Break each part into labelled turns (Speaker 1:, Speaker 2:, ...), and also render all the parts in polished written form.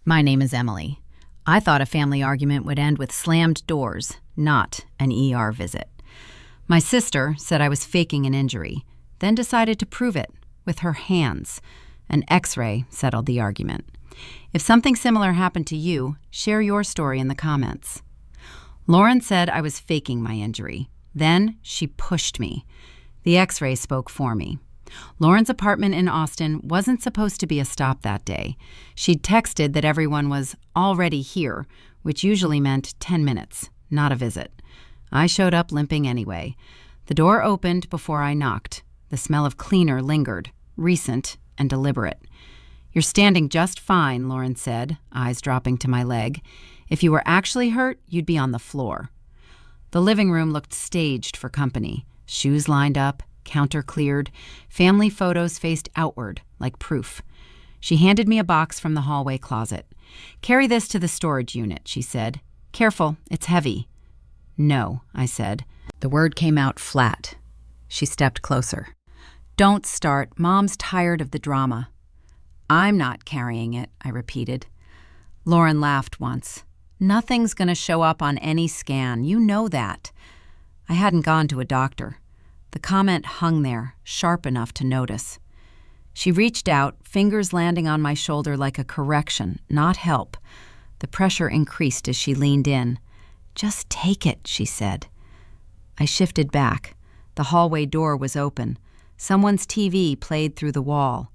Speaker 1: My name is Emily. I thought a family argument would end with slammed doors, not an ER visit. My sister said I was faking an injury, then decided to prove it with her hands. An X-ray settled the argument. If something similar happened to you, share your story in the comments. Lauren said I was faking my injury. Then she pushed me. The X-ray spoke for me. Lauren's apartment in Austin wasn't supposed to be a stop that day. She'd texted that everyone was already here, which usually meant 10 minutes, not a visit. I showed up limping anyway. The door opened before I knocked. The smell of cleaner lingered, recent and deliberate. "You're standing just fine," Lauren said, eyes dropping to my leg. "If you were actually hurt, you'd be on the floor." The living room looked staged for company. Shoes lined up, counter cleared, family photos faced outward, like proof. She handed me a box from the hallway closet. "Carry this to the storage unit," she said. "Careful, it's heavy." "No," I said. The word came out flat. She stepped closer. "Don't start. Mom's tired of the drama." "I'm not carrying it," I repeated. Lauren laughed once. "Nothing's going to show up on any scan. You know that." I hadn't gone to a doctor. The comment hung there, sharp enough to notice. She reached out, fingers landing on my shoulder like a correction, not help. The pressure increased as she leaned in. "Just take it," she said. I shifted back. The hallway door was open. Someone's TV played through the wall.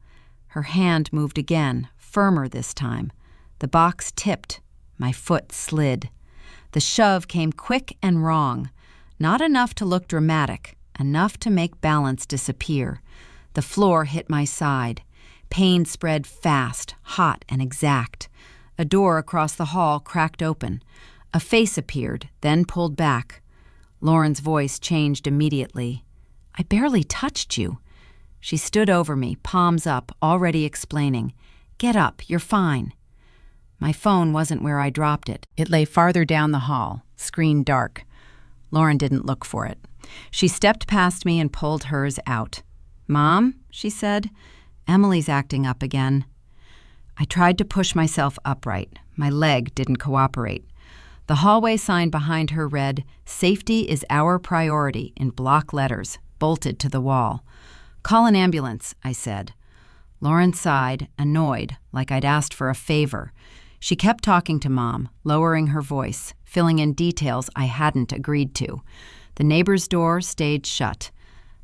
Speaker 1: Her hand moved again, firmer this time. The box tipped. My foot slid. The shove came quick and wrong. Not enough to look dramatic, enough to make balance disappear. The floor hit my side. Pain spread fast, hot and exact. A door across the hall cracked open. A face appeared, then pulled back. Lauren's voice changed immediately. "I barely touched you." She stood over me, palms up, already explaining. "Get up, you're fine." My phone wasn't where I dropped it. It lay farther down the hall, screen dark. Lauren didn't look for it. She stepped past me and pulled hers out. "Mom," she said, "Emily's acting up again." I tried to push myself upright. My leg didn't cooperate. The hallway sign behind her read, "Safety is our priority," in block letters, bolted to the wall. "Call an ambulance," I said. Lauren sighed, annoyed, like I'd asked for a favor. She kept talking to Mom, lowering her voice, filling in details I hadn't agreed to. The neighbor's door stayed shut.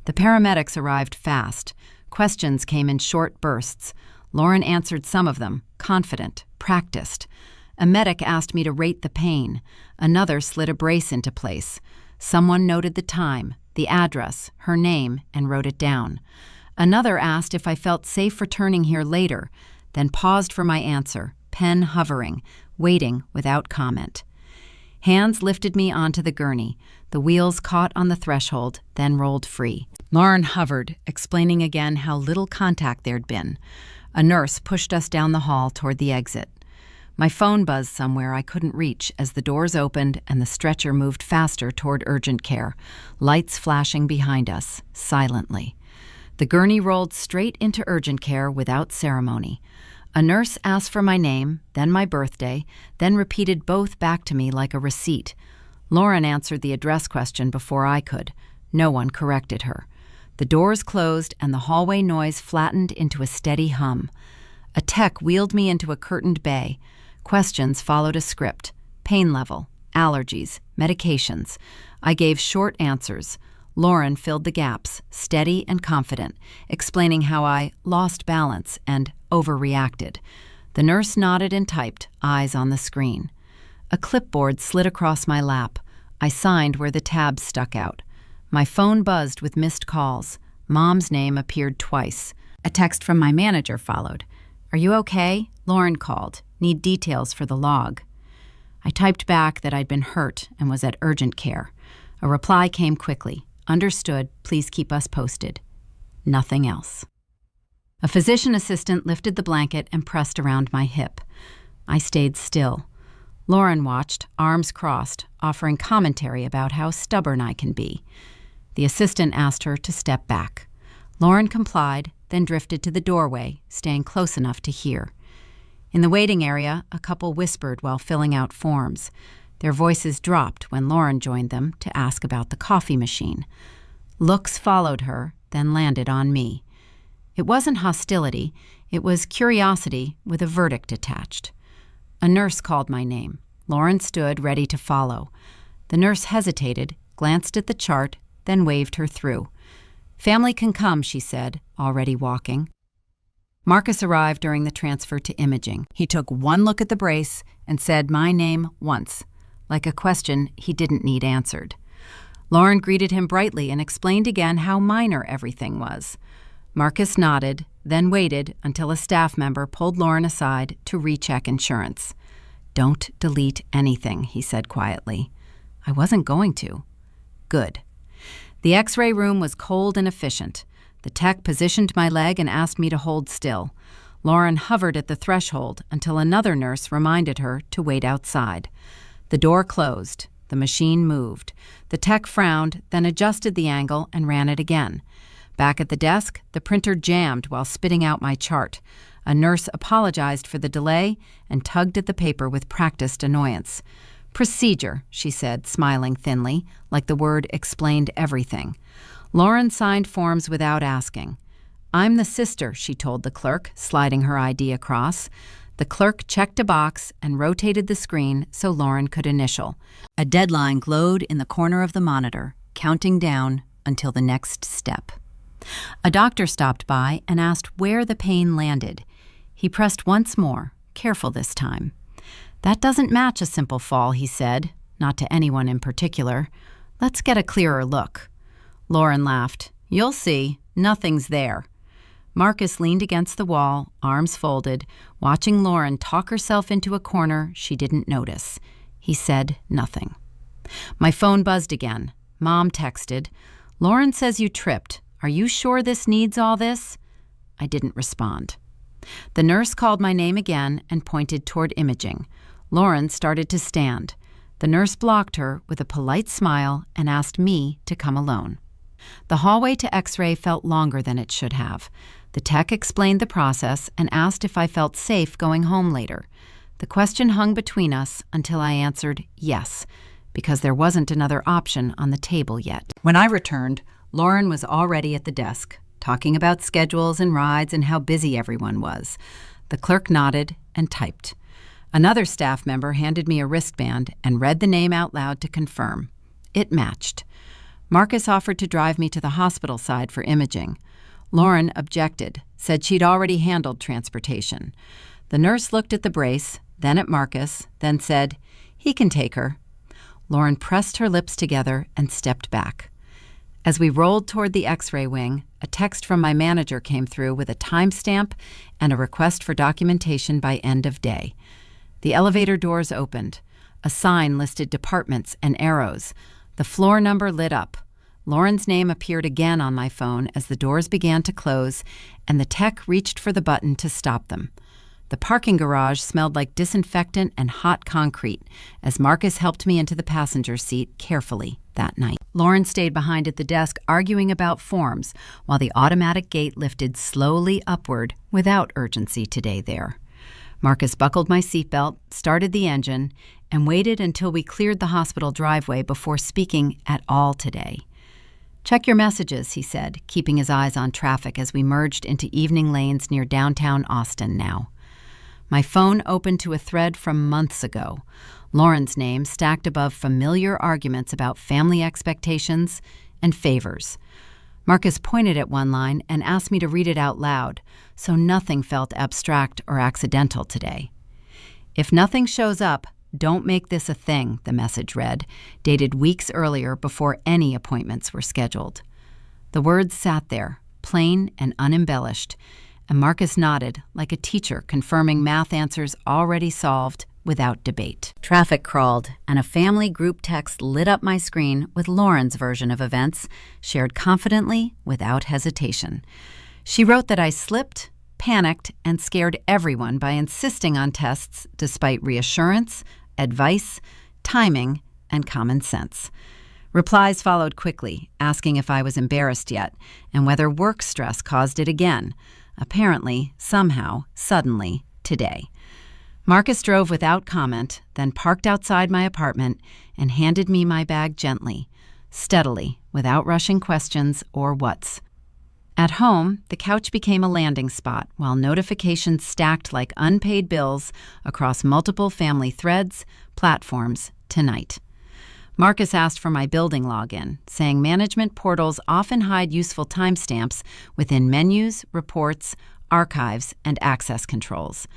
Speaker 1: The paramedics arrived fast. Questions came in short bursts. Lauren answered some of them, confident, practiced. A medic asked me to rate the pain. Another slid a brace into place. Someone noted the time, the address, her name, and wrote it down. Another asked if I felt safe returning here later, then paused for my answer, pen hovering, waiting without comment. Hands lifted me onto the gurney. The wheels caught on the threshold, then rolled free. Lauren hovered, explaining again how little contact there'd been. A nurse pushed us down the hall toward the exit. My phone buzzed somewhere I couldn't reach as the doors opened and the stretcher moved faster toward urgent care, lights flashing behind us, silently. The gurney rolled straight into urgent care without ceremony. A nurse asked for my name, then my birthday, then repeated both back to me like a receipt. Lauren answered the address question before I could. No one corrected her. The doors closed and the hallway noise flattened into a steady hum. A tech wheeled me into a curtained bay. Questions followed a script. Pain level, allergies, medications. I gave short answers. Lauren filled the gaps, steady and confident, explaining how I lost balance and overreacted. The nurse nodded and typed, eyes on the screen. A clipboard slid across my lap. I signed where the tabs stuck out. My phone buzzed with missed calls. Mom's name appeared twice. A text from my manager followed. "Are you okay?" Lauren called. "Need details for the log." I typed back that I'd been hurt and was at urgent care. A reply came quickly. "Understood. Please keep us posted." Nothing else. A physician assistant lifted the blanket and pressed around my hip. I stayed still. Lauren watched, arms crossed, offering commentary about how stubborn I can be. The assistant asked her to step back. Lauren complied, then drifted to the doorway, staying close enough to hear. In the waiting area, a couple whispered while filling out forms. Their voices dropped when Lauren joined them to ask about the coffee machine. Looks followed her, then landed on me. It wasn't hostility, it was curiosity with a verdict attached. A nurse called my name. Lauren stood ready to follow. The nurse hesitated, glanced at the chart, then waved her through. "Family can come," she said, already walking. Marcus arrived during the transfer to imaging. He took one look at the brace and said my name once, like a question he didn't need answered. Lauren greeted him brightly and explained again how minor everything was. Marcus nodded, then waited until a staff member pulled Lauren aside to recheck insurance. "Don't delete anything," he said quietly. I wasn't going to. Good. The X-ray room was cold and efficient. The tech positioned my leg and asked me to hold still. Lauren hovered at the threshold until another nurse reminded her to wait outside. The door closed. The machine moved. The tech frowned, then adjusted the angle and ran it again. Back at the desk, the printer jammed while spitting out my chart. A nurse apologized for the delay and tugged at the paper with practiced annoyance. "Procedure," she said, smiling thinly, like the word explained everything. Lauren signed forms without asking. "I'm the sister," she told the clerk, sliding her ID across. The clerk checked a box and rotated the screen so Lauren could initial. A deadline glowed in the corner of the monitor, counting down until the next step. A doctor stopped by and asked where the pain landed. He pressed once more, careful this time. "That doesn't match a simple fall," he said, not to anyone in particular. "Let's get a clearer look." Lauren laughed. "You'll see. Nothing's there." Marcus leaned against the wall, arms folded, watching Lauren talk herself into a corner she didn't notice. He said nothing. My phone buzzed again. Mom texted, "Lauren says you tripped. Are you sure this needs all this?" I didn't respond. The nurse called my name again and pointed toward imaging. Lauren started to stand. The nurse blocked her with a polite smile and asked me to come alone. The hallway to X-ray felt longer than it should have. The tech explained the process and asked if I felt safe going home later. The question hung between us until I answered yes, because there wasn't another option on the table yet. When I returned, Lauren was already at the desk, talking about schedules and rides and how busy everyone was. The clerk nodded and typed. Another staff member handed me a wristband and read the name out loud to confirm. It matched. Marcus offered to drive me to the hospital side for imaging. Lauren objected, said she'd already handled transportation. The nurse looked at the brace, then at Marcus, then said, "He can take her." Lauren pressed her lips together and stepped back. As we rolled toward the X-ray wing, a text from my manager came through with a timestamp and a request for documentation by end of day. The elevator doors opened. A sign listed departments and arrows. The floor number lit up. Lauren's name appeared again on my phone as the doors began to close, and the tech reached for the button to stop them. The parking garage smelled like disinfectant and hot concrete as Marcus helped me into the passenger seat carefully that night. Lauren stayed behind at the desk arguing about forms while the automatic gate lifted slowly upward without urgency today there. Marcus buckled my seatbelt, started the engine, and waited until we cleared the hospital driveway before speaking at all today. "Check your messages," he said, keeping his eyes on traffic as we merged into evening lanes near downtown Austin now. My phone opened to a thread from months ago. Lauren's name stacked above familiar arguments about family expectations and favors. Marcus pointed at one line and asked me to read it out loud, so nothing felt abstract or accidental today. "If nothing shows up, don't make this a thing," the message read, dated weeks earlier before any appointments were scheduled. The words sat there, plain and unembellished, and Marcus nodded like a teacher confirming math answers already solved without debate. Traffic crawled, and a family group text lit up my screen with Lauren's version of events, shared confidently without hesitation. She wrote that I slipped, panicked, and scared everyone by insisting on tests despite reassurance, advice, timing, and common sense. Replies followed quickly, asking if I was embarrassed yet, and whether work stress caused it again, apparently, somehow, suddenly, today. Marcus drove without comment, then parked outside my apartment and handed me my bag gently, steadily, without rushing questions or whats. At home, the couch became a landing spot while notifications stacked like unpaid bills across multiple family threads, platforms, tonight. Marcus asked for my building login, saying management portals often hide useful timestamps within menus, reports, archives, and access controls.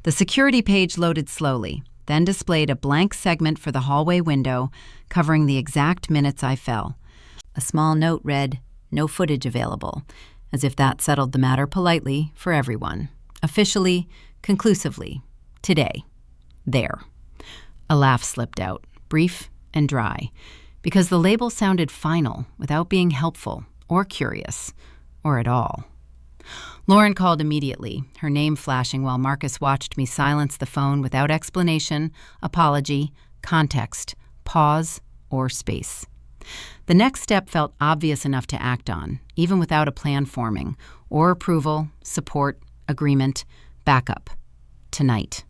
Speaker 1: The security page loaded slowly, then displayed a blank segment for the hallway window covering the exact minutes I fell. A small note read, "No footage available," as if that settled the matter politely for everyone. Officially, conclusively, today. There. A laugh slipped out, brief and dry, because the label sounded final without being helpful or curious, or at all. Lauren called immediately, her name flashing while Marcus watched me silence the phone without explanation, apology, context, pause, or space. The next step felt obvious enough to act on, even without a plan forming, or approval, support, agreement, backup. Tonight.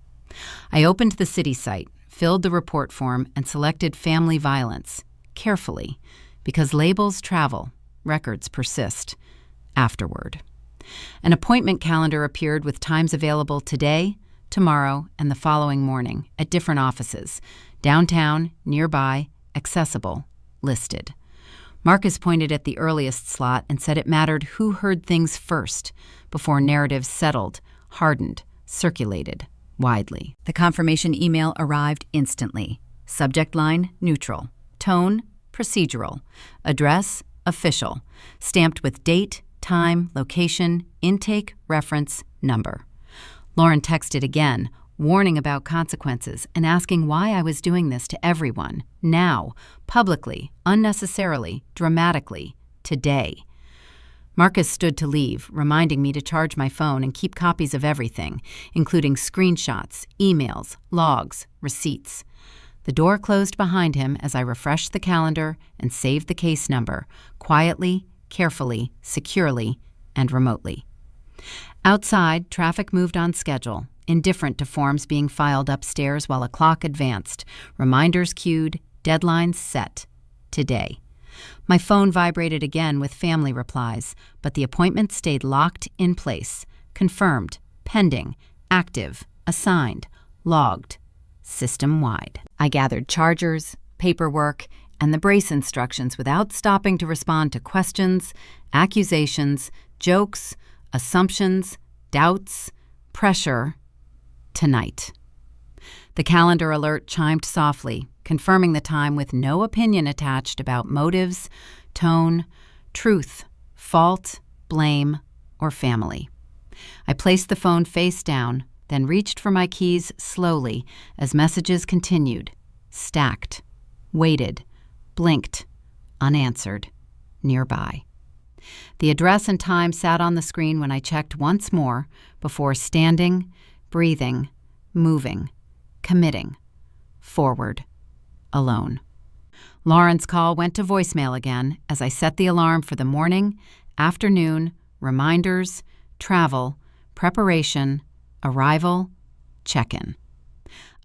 Speaker 1: I opened the city site, filled the report form, and selected family violence, carefully, because labels travel, records persist, afterward. An appointment calendar appeared with times available today, tomorrow, and the following morning at different offices, downtown, nearby, accessible, listed. Marcus pointed at the earliest slot and said it mattered who heard things first, before narratives settled, hardened, circulated widely. The confirmation email arrived instantly. Subject line, neutral. Tone, procedural. Address, official. Stamped with date, time, location, intake, reference, number. Lauren texted again, warning about consequences and asking why I was doing this to everyone, now, publicly, unnecessarily, dramatically, today. Marcus stood to leave, reminding me to charge my phone and keep copies of everything, including screenshots, emails, logs, receipts. The door closed behind him as I refreshed the calendar and saved the case number, quietly, carefully, securely, and remotely. Outside, traffic moved on schedule, indifferent to forms being filed upstairs while a clock advanced, reminders queued, deadlines set. Today. My phone vibrated again with family replies, but the appointment stayed locked in place, confirmed, pending, active, assigned, logged, system-wide. I gathered chargers, paperwork, and the brace instructions without stopping to respond to questions, accusations, jokes, assumptions, doubts, pressure. Tonight. The calendar alert chimed softly, confirming the time with no opinion attached about motives, tone, truth, fault, blame, or family. I placed the phone face down, then reached for my keys slowly as messages continued, stacked, waited, blinked, unanswered, nearby. The address and time sat on the screen when I checked once more before standing, breathing, moving, committing, forward, alone. Lauren's call went to voicemail again as I set the alarm for the morning, afternoon, reminders, travel, preparation, arrival, check-in.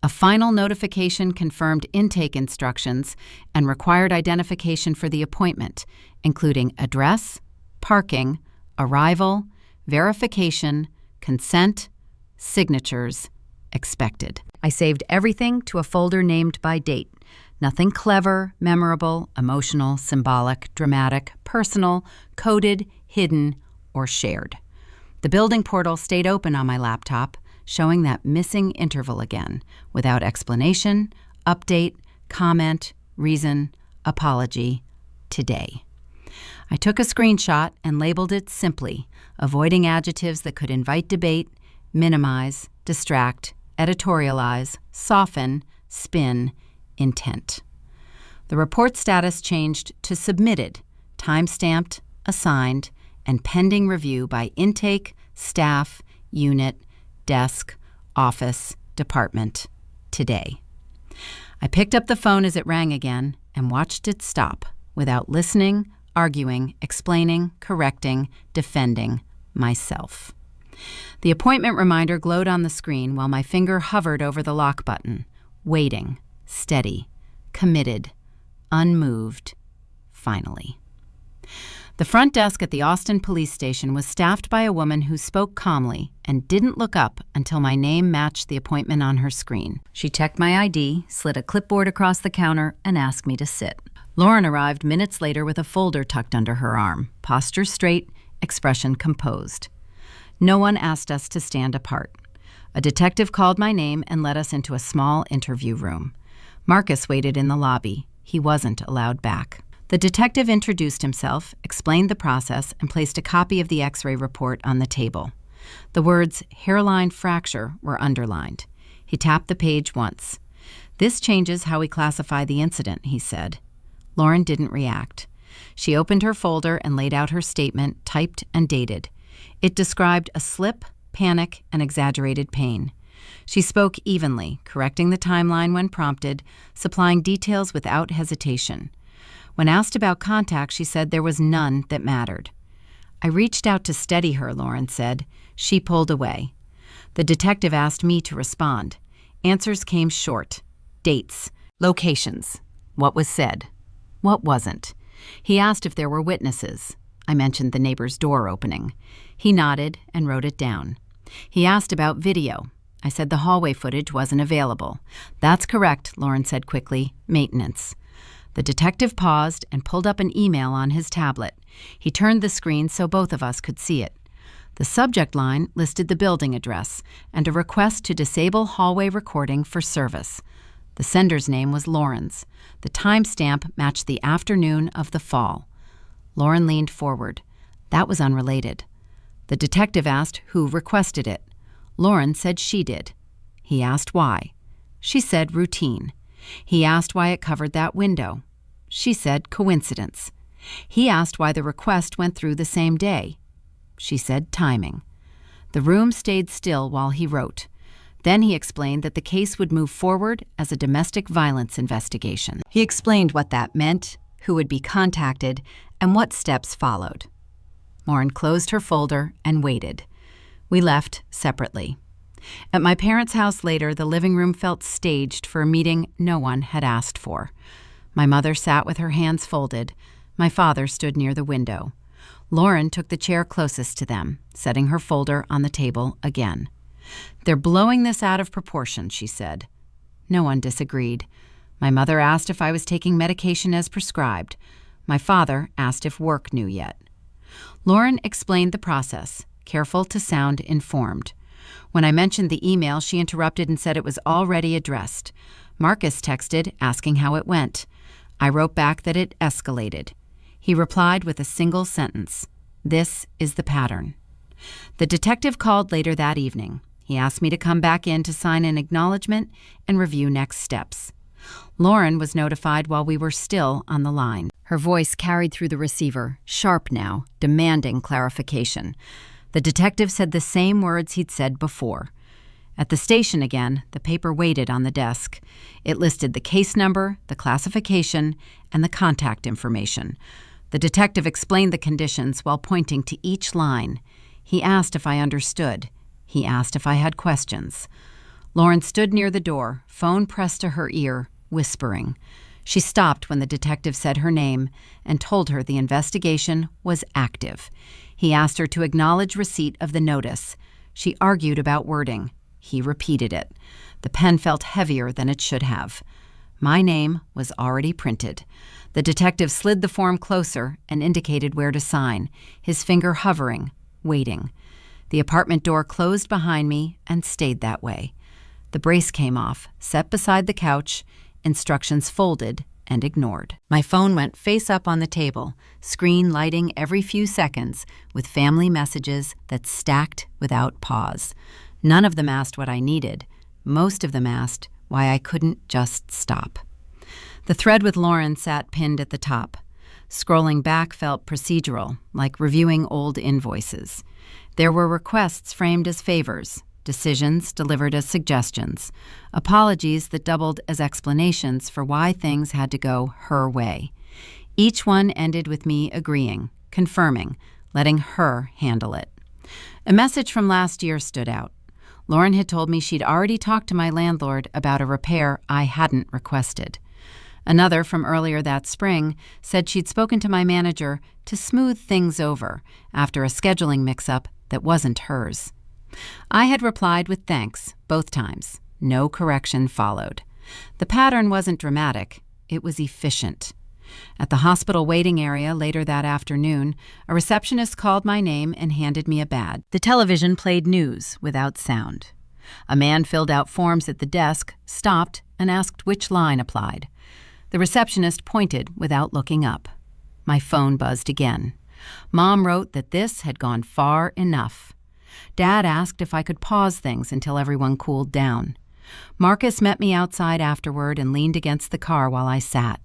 Speaker 1: A final notification confirmed intake instructions and required identification for the appointment, including address, parking, arrival, verification, consent, signatures, expected. I saved everything to a folder named by date. Nothing clever, memorable, emotional, symbolic, dramatic, personal, coded, hidden, or shared. The building portal stayed open on my laptop, showing that missing interval again, without explanation, update, comment, reason, apology, today. I took a screenshot and labeled it simply, avoiding adjectives that could invite debate, minimize, distract, editorialize, soften, spin, intent. The report status changed to submitted, time-stamped, assigned, and pending review by intake, staff, unit, desk, office, department, today. I picked up the phone as it rang again and watched it stop without listening, arguing, explaining, correcting, defending myself. The appointment reminder glowed on the screen while my finger hovered over the lock button. Waiting, steady, committed, unmoved, finally. The front desk at the Austin police station was staffed by a woman who spoke calmly and didn't look up until my name matched the appointment on her screen. She checked my ID, slid a clipboard across the counter, and asked me to sit. Lauren arrived minutes later with a folder tucked under her arm, posture straight, expression composed. No one asked us to stand apart. A detective called my name and led us into a small interview room. Marcus waited in the lobby. He wasn't allowed back. The detective introduced himself, explained the process, and placed a copy of the X-ray report on the table. The words hairline fracture were underlined. He tapped the page once. "This changes how we classify the incident," he said. Lauren didn't react. She opened her folder and laid out her statement, typed and dated. It described a slip, panic, and exaggerated pain. She spoke evenly, correcting the timeline when prompted, supplying details without hesitation. When asked about contact, she said there was none that mattered. "I reached out to steady her," Lauren said. She pulled away. The detective asked me to respond. Answers came short. Dates, locations, what was said, what wasn't. He asked if there were witnesses. I mentioned the neighbor's door opening. He nodded and wrote it down. He asked about video. I said the hallway footage wasn't available. "That's correct," Lauren said quickly. "Maintenance." The detective paused and pulled up an email on his tablet. He turned the screen so both of us could see it. The subject line listed the building address and a request to disable hallway recording for service. The sender's name was Lauren's. The timestamp matched the afternoon of the fall. Lauren leaned forward. That was unrelated. The detective asked who requested it. Lauren said she did. He asked why. She said routine. He asked why it covered that window. She said coincidence. He asked why the request went through the same day. She said timing. The room stayed still while he wrote. Then he explained that the case would move forward as a domestic violence investigation. He explained what that meant, who would be contacted, and what steps followed. Lauren closed her folder and waited. We left separately. At my parents' house later, the living room felt staged for a meeting no one had asked for. My mother sat with her hands folded. My father stood near the window. Lauren took the chair closest to them, setting her folder on the table again. "They're blowing this out of proportion," she said. No one disagreed. My mother asked if I was taking medication as prescribed. My father asked if work knew yet. Lauren explained the process, careful to sound informed. When I mentioned the email, she interrupted and said it was already addressed. Marcus texted, asking how it went. I wrote back that it escalated. He replied with a single sentence. "This is the pattern." The detective called later that evening. He asked me to come back in to sign an acknowledgement and review next steps. Lauren was notified while we were still on the line. Her voice carried through the receiver, sharp now, demanding clarification. The detective said the same words he'd said before. At the station again, the paper waited on the desk. It listed the case number, the classification, and the contact information. The detective explained the conditions while pointing to each line. He asked if I understood. He asked if I had questions. Lauren stood near the door, phone pressed to her ear, whispering. She stopped when the detective said her name and told her the investigation was active. He asked her to acknowledge receipt of the notice. She argued about wording. He repeated it. The pen felt heavier than it should have. My name was already printed. The detective slid the form closer and indicated where to sign, his finger hovering, waiting. The apartment door closed behind me and stayed that way. The brace came off, set beside the couch, instructions folded and ignored. My phone went face up on the table, screen lighting every few seconds with family messages that stacked without pause. None of them asked what I needed. Most of them asked why I couldn't just stop. The thread with Lauren sat pinned at the top. Scrolling back felt procedural, like reviewing old invoices. There were requests framed as favors, decisions delivered as suggestions, apologies that doubled as explanations for why things had to go her way. Each one ended with me agreeing, confirming, letting her handle it. A message from last year stood out. Lauren had told me she'd already talked to my landlord about a repair I hadn't requested. Another from earlier that spring said she'd spoken to my manager to smooth things over after a scheduling mix-up that wasn't hers. I had replied with thanks both times. No correction followed. The pattern wasn't dramatic. It was efficient. At the hospital waiting area later that afternoon, a receptionist called my name and handed me a badge. The television played news without sound. A man filled out forms at the desk, stopped, and asked which line applied. The receptionist pointed without looking up. My phone buzzed again. Mom wrote that this had gone far enough. Dad asked if I could pause things until everyone cooled down. Marcus met me outside afterward and leaned against the car while I sat.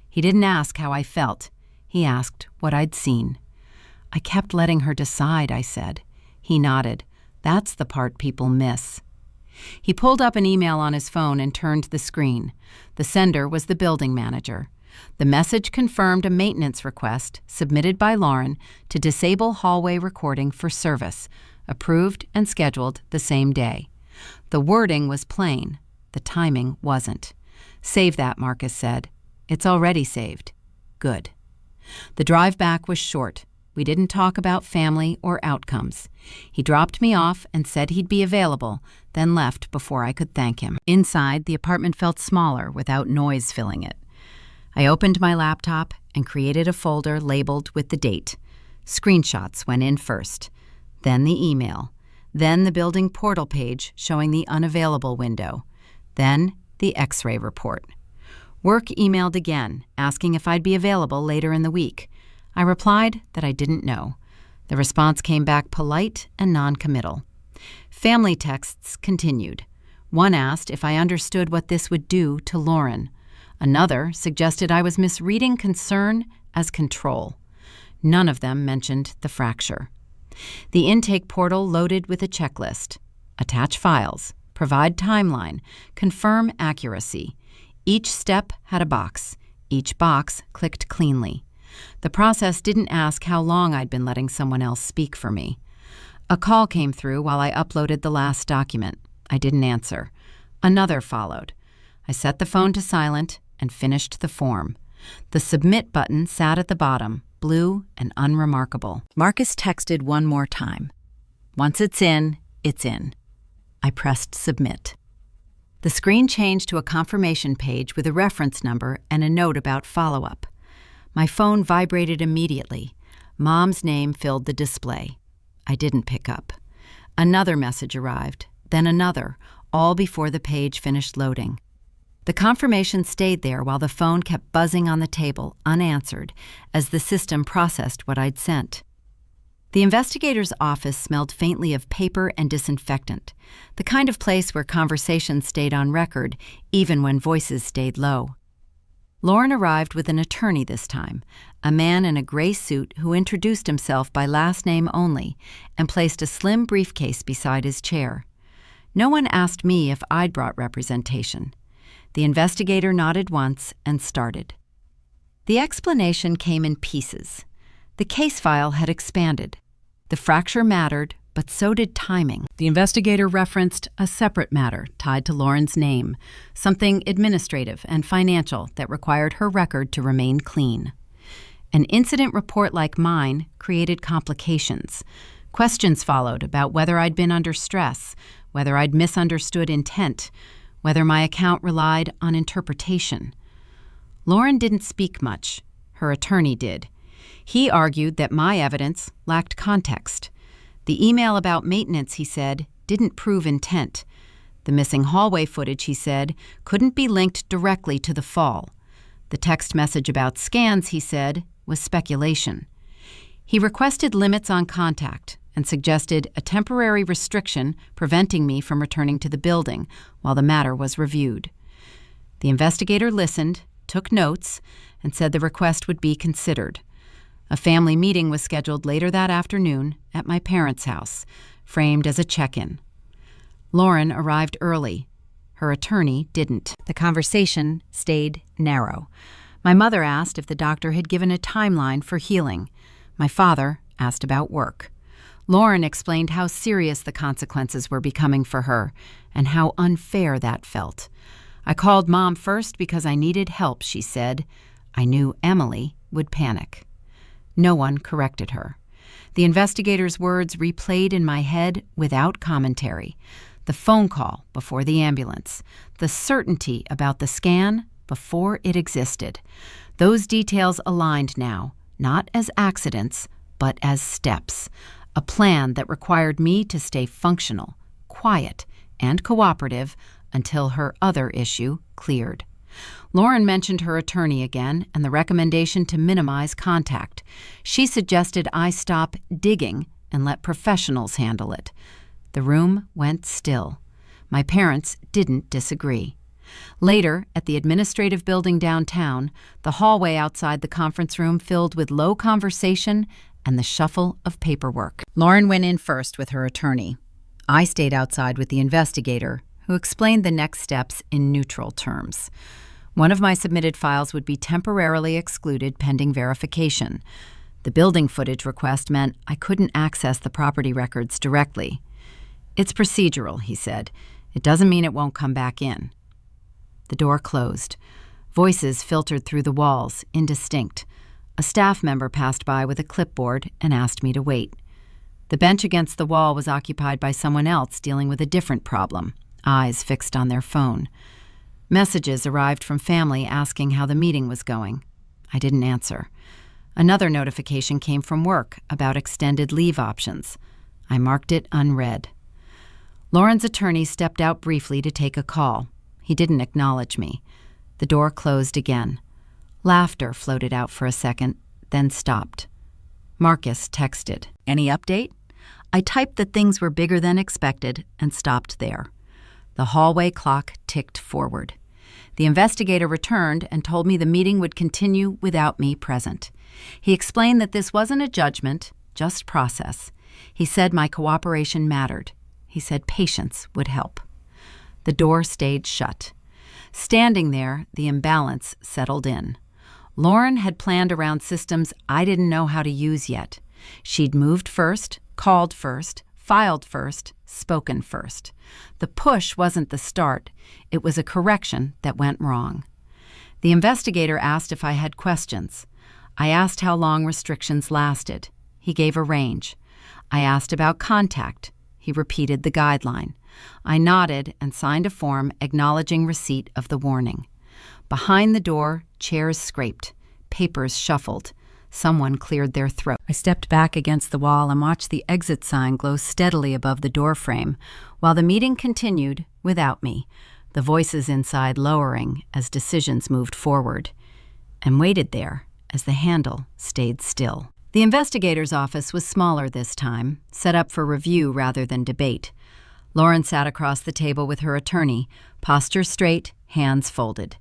Speaker 1: He didn't ask how I felt. He asked what I'd seen. I kept letting her decide, I said. He nodded. That's the part people miss. He pulled up an email on his phone and turned the screen. The sender was the building manager. The message confirmed a maintenance request submitted by Lauren to disable hallway recording for service, approved and scheduled the same day. The wording was plain. The timing wasn't. Save that, Marcus said. It's already saved. Good. The drive back was short. We didn't talk about family or outcomes. He dropped me off and said he'd be available, then left before I could thank him. Inside, the apartment felt smaller without noise filling it. I opened my laptop and created a folder labeled with the date. Screenshots went in first, then the email, then the building portal page showing the unavailable window, then the X-ray report. Work emailed again, asking if I'd be available later in the week. I replied that I didn't know. The response came back polite and non-committal. Family texts continued. One asked if I understood what this would do to Lauren. Another suggested I was misreading concern as control. None of them mentioned the fracture. The intake portal loaded with a checklist. Attach files. Provide timeline. Confirm accuracy. Each step had a box. Each box clicked cleanly. The process didn't ask how long I'd been letting someone else speak for me. A call came through while I uploaded the last document. I didn't answer. Another followed. I set the phone to silent and finished the form. The submit button sat at the bottom, blue and unremarkable. Marcus texted one more time. Once it's in, it's in. I pressed submit. The screen changed to a confirmation page with a reference number and a note about follow-up. My phone vibrated immediately. Mom's name filled the display. I didn't pick up. Another message arrived, then another, all before the page finished loading. The confirmation stayed there while the phone kept buzzing on the table, unanswered, as the system processed what I'd sent. The investigator's office smelled faintly of paper and disinfectant, the kind of place where conversations stayed on record, even when voices stayed low. Lauren arrived with an attorney this time, a man in a gray suit who introduced himself by last name only and placed a slim briefcase beside his chair. No one asked me if I'd brought representation. The investigator nodded once and started. The explanation came in pieces. The case file had expanded. The fracture mattered, but so did timing. The investigator referenced a separate matter tied to Lauren's name, something administrative and financial that required her record to remain clean. An incident report like mine created complications. Questions followed about whether I'd been under stress, whether I'd misunderstood intent, whether my account relied on interpretation. Lauren didn't speak much. Her attorney did. He argued that my evidence lacked context. The email about maintenance, he said, didn't prove intent. The missing hallway footage, he said, couldn't be linked directly to the fall. The text message about scans, he said, was speculation. He requested limits on contact and suggested a temporary restriction preventing me from returning to the building while the matter was reviewed. The investigator listened, took notes, and said the request would be considered. A family meeting was scheduled later that afternoon at my parents' house, framed as a check-in. Lauren arrived early. Her attorney didn't. The conversation stayed narrow. My mother asked if the doctor had given a timeline for healing. My father asked about work. Lauren explained how serious the consequences were becoming for her and how unfair that felt. I called Mom first because I needed help, she said. I knew Emily would panic. No one corrected her. The investigator's words replayed in my head without commentary. The phone call before the ambulance. The certainty about the scan before it existed. Those details aligned now, not as accidents, but as steps. A plan that required me to stay functional, quiet, and cooperative until her other issue cleared. Lauren mentioned her attorney again and the recommendation to minimize contact. She suggested I stop digging and let professionals handle it. The room went still. My parents didn't disagree. Later, at the administrative building downtown, the hallway outside the conference room filled with low conversation and the shuffle of paperwork. Lauren went in first with her attorney. I stayed outside with the investigator, who explained the next steps in neutral terms. One of my submitted files would be temporarily excluded pending verification. The building footage request meant I couldn't access the property records directly. It's procedural, he said. It doesn't mean it won't come back in. The door closed. Voices filtered through the walls, indistinct. A staff member passed by with a clipboard and asked me to wait. The bench against the wall was occupied by someone else dealing with a different problem, eyes fixed on their phone. Messages arrived from family asking how the meeting was going. I didn't answer. Another notification came from work about extended leave options. I marked it unread. Lauren's attorney stepped out briefly to take a call. He didn't acknowledge me. The door closed again. Laughter floated out for a second, then stopped. Marcus texted. Any update? I typed that things were bigger than expected and stopped there. The hallway clock ticked forward. The investigator returned and told me the meeting would continue without me present. He explained that this wasn't a judgment, just process. He said my cooperation mattered. He said patience would help. The door stayed shut. Standing there, the imbalance settled in. Lauren had planned around systems I didn't know how to use yet. She'd moved first, called first, filed first, spoken first. The push wasn't the start. It was a correction that went wrong. The investigator asked if I had questions. I asked how long restrictions lasted. He gave a range. I asked about contact. He repeated the guideline. I nodded and signed a form acknowledging receipt of the warning. Behind the door, chairs scraped, papers shuffled. Someone cleared their throat. I stepped back against the wall and watched the exit sign glow steadily above the doorframe, while the meeting continued without me, the voices inside lowering as decisions moved forward, and waited there as the handle stayed still. The investigator's office was smaller this time, set up for review rather than debate. Lauren sat across the table with her attorney, posture straight, hands folded.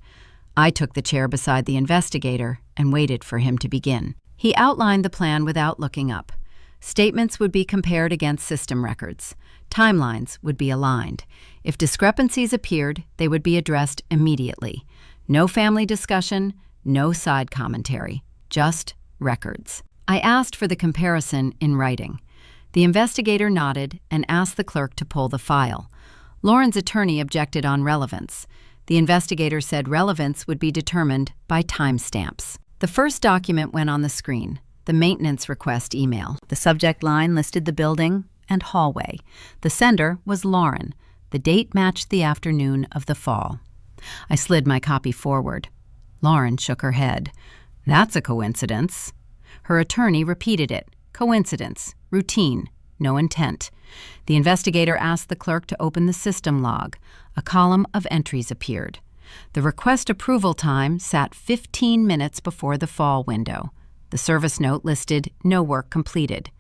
Speaker 1: I took the chair beside the investigator and waited for him to begin. He outlined the plan without looking up. Statements would be compared against system records. Timelines would be aligned. If discrepancies appeared, they would be addressed immediately. No family discussion, no side commentary, just records. I asked for the comparison in writing. The investigator nodded and asked the clerk to pull the file. Lauren's attorney objected on relevance. The investigator said relevance would be determined by timestamps. The first document went on the screen, the maintenance request email. The subject line listed the building and hallway. The sender was Lauren. The date matched the afternoon of the fall. I slid my copy forward. Lauren shook her head. That's a coincidence. Her attorney repeated it. Coincidence. Routine. No intent. The investigator asked the clerk to open the system log. A column of entries appeared. The request approval time sat 15 minutes before the fall window. The service note listed no work completed.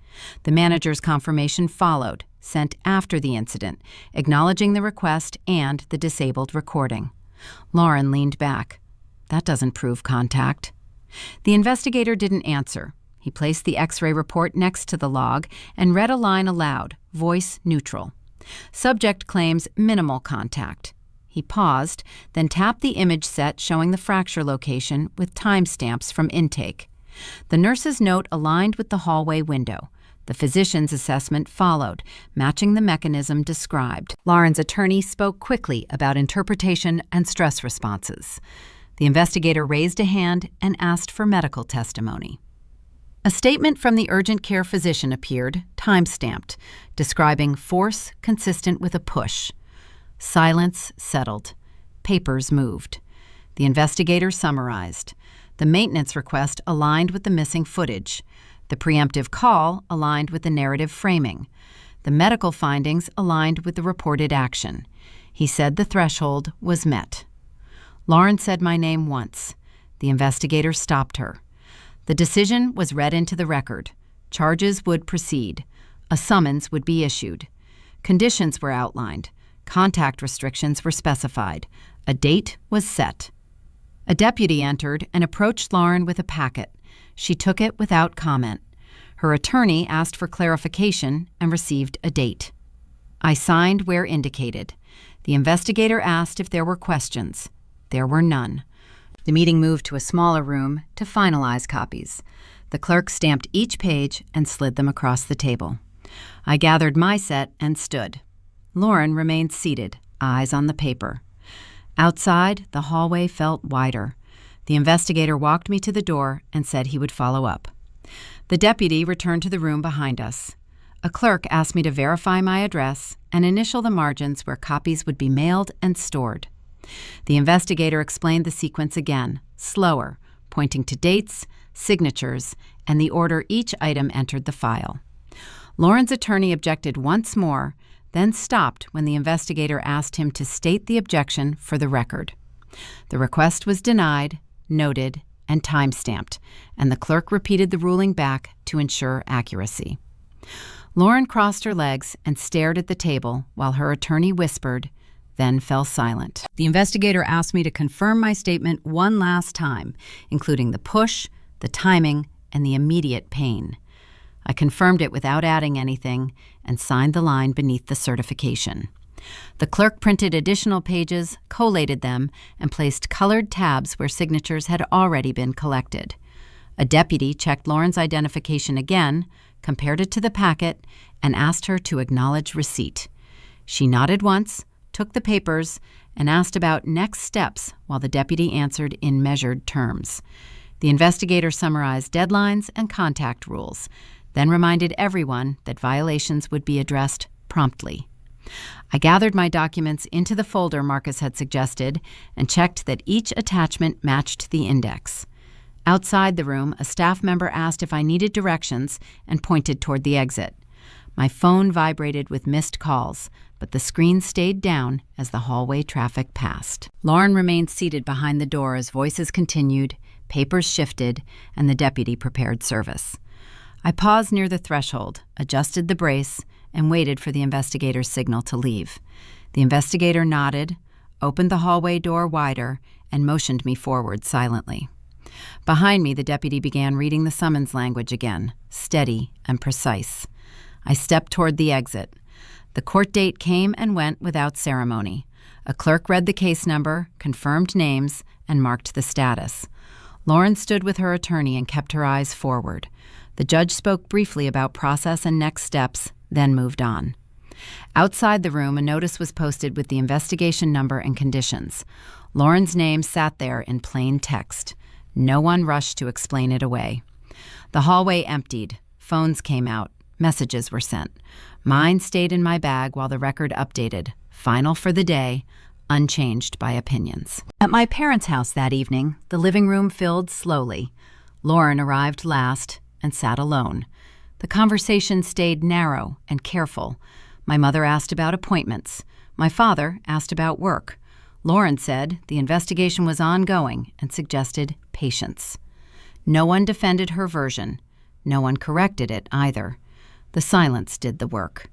Speaker 1: The manager's confirmation followed, sent after the incident, acknowledging the request and the disabled recording. Lauren leaned back. That doesn't prove contact. The investigator didn't answer. He placed the X-ray report next to the log and read a line aloud, voice neutral. Subject claims minimal contact. He paused, then tapped the image set showing the fracture location with timestamps from intake. The nurse's note aligned with the hallway window. The physician's assessment followed, matching the mechanism described. Lauren's attorney spoke quickly about interpretation and stress responses. The investigator raised a hand and asked for medical testimony. A statement from the urgent care physician appeared, time-stamped, describing force consistent with a push. Silence settled. Papers moved. The investigator summarized. The maintenance request aligned with the missing footage. The preemptive call aligned with the narrative framing. The medical findings aligned with the reported action. He said the threshold was met. Lauren said my name once. The investigator stopped her. The decision was read into the record. Charges would proceed. A summons would be issued. Conditions were outlined. Contact restrictions were specified. A date was set. A deputy entered and approached Lauren with a packet. She took it without comment. Her attorney asked for clarification and received a date. I signed where indicated. The investigator asked if there were questions. There were none. The meeting moved to a smaller room to finalize copies. The clerk stamped each page and slid them across the table. I gathered my set and stood. Lauren remained seated, eyes on the paper. Outside, the hallway felt wider. The investigator walked me to the door and said he would follow up. The deputy returned to the room behind us. A clerk asked me to verify my address and initial the margins where copies would be mailed and stored. The investigator explained the sequence again, slower, pointing to dates, signatures, and the order each item entered the file. Lauren's attorney objected once more, then stopped when the investigator asked him to state the objection for the record. The request was denied, noted, and time-stamped, and the clerk repeated the ruling back to ensure accuracy. Lauren crossed her legs and stared at the table while her attorney whispered, then fell silent. The investigator asked me to confirm my statement one last time, including the push, the timing, and the immediate pain. I confirmed it without adding anything and signed the line beneath the certification. The clerk printed additional pages, collated them, and placed colored tabs where signatures had already been collected. A deputy checked Lauren's identification again, compared it to the packet, and asked her to acknowledge receipt. She nodded once, took the papers, and asked about next steps while the deputy answered in measured terms. The investigator summarized deadlines and contact rules, then reminded everyone that violations would be addressed promptly. I gathered my documents into the folder Marcus had suggested and checked that each attachment matched the index. Outside the room, a staff member asked if I needed directions and pointed toward the exit. My phone vibrated with missed calls, but the screen stayed down as the hallway traffic passed. Lauren remained seated behind the door as voices continued, papers shifted, and the deputy prepared service. I paused near the threshold, adjusted the brace, and waited for the investigator's signal to leave. The investigator nodded, opened the hallway door wider, and motioned me forward silently. Behind me, the deputy began reading the summons language again, steady and precise. I stepped toward the exit. The court date came and went without ceremony. A clerk read the case number, confirmed names, and marked the status. Lauren stood with her attorney and kept her eyes forward. The judge spoke briefly about process and next steps, then moved on. Outside the room, a notice was posted with the investigation number and conditions. Lauren's name sat there in plain text. No one rushed to explain it away. The hallway emptied. Phones came out. Messages were sent. Mine stayed in my bag while the record updated. Final for the day, unchanged by opinions. At my parents' house that evening, the living room filled slowly. Lauren arrived last and sat alone. The conversation stayed narrow and careful. My mother asked about appointments. My father asked about work. Lauren said the investigation was ongoing and suggested patience. No one defended her version. No one corrected it either. The silence did the work.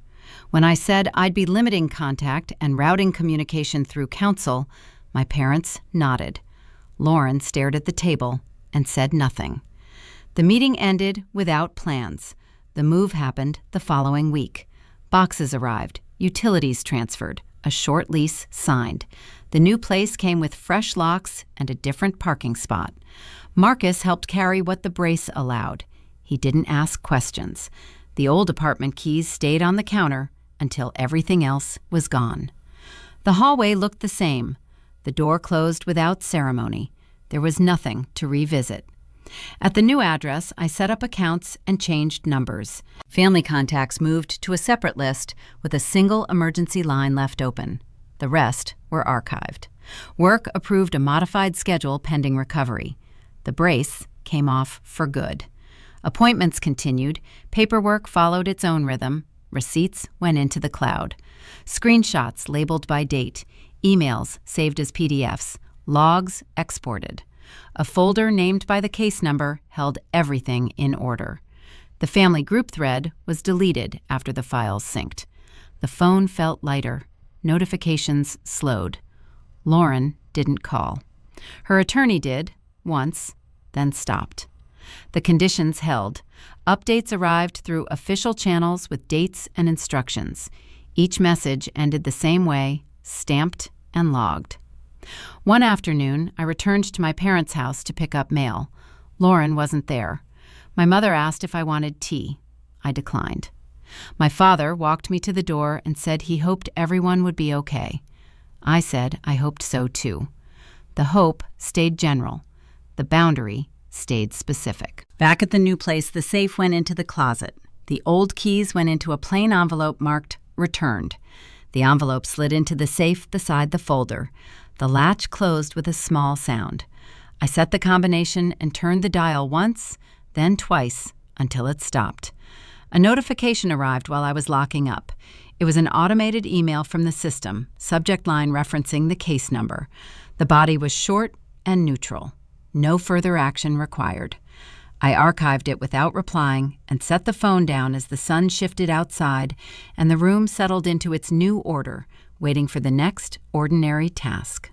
Speaker 1: When I said I'd be limiting contact and routing communication through counsel, my parents nodded. Lauren stared at the table and said nothing. The meeting ended without plans. The move happened the following week. Boxes arrived, utilities transferred, a short lease signed. The new place came with fresh locks and a different parking spot. Marcus helped carry what the brace allowed. He didn't ask questions. The old apartment keys stayed on the counter until everything else was gone. The hallway looked the same. The door closed without ceremony. There was nothing to revisit. At the new address, I set up accounts and changed numbers. Family contacts moved to a separate list with a single emergency line left open. The rest were archived. Work approved a modified schedule pending recovery. The brace came off for good. Appointments continued. Paperwork followed its own rhythm. Receipts went into the cloud. Screenshots labeled by date. Emails saved as PDFs. Logs exported. A folder named by the case number held everything in order. The family group thread was deleted after the files synced. The phone felt lighter. Notifications slowed. Lauren didn't call. Her attorney did, once, then stopped. The conditions held. Updates arrived through official channels with dates and instructions. Each message ended the same way, stamped and logged. One afternoon, I returned to my parents' house to pick up mail. Lauren wasn't there. My mother asked if I wanted tea. I declined. My father walked me to the door and said he hoped everyone would be okay. I said I hoped so too. The hope stayed general. The boundary stayed specific. Back at the new place, the safe went into the closet. The old keys went into a plain envelope marked returned. The envelope slid into the safe beside the folder. The latch closed with a small sound. I set the combination and turned the dial once, then twice, until it stopped. A notification arrived while I was locking up. It was an automated email from the system, subject line referencing the case number. The body was short and neutral. No further action required. I archived it without replying and set the phone down as the sun shifted outside and the room settled into its new order, waiting for the next ordinary task.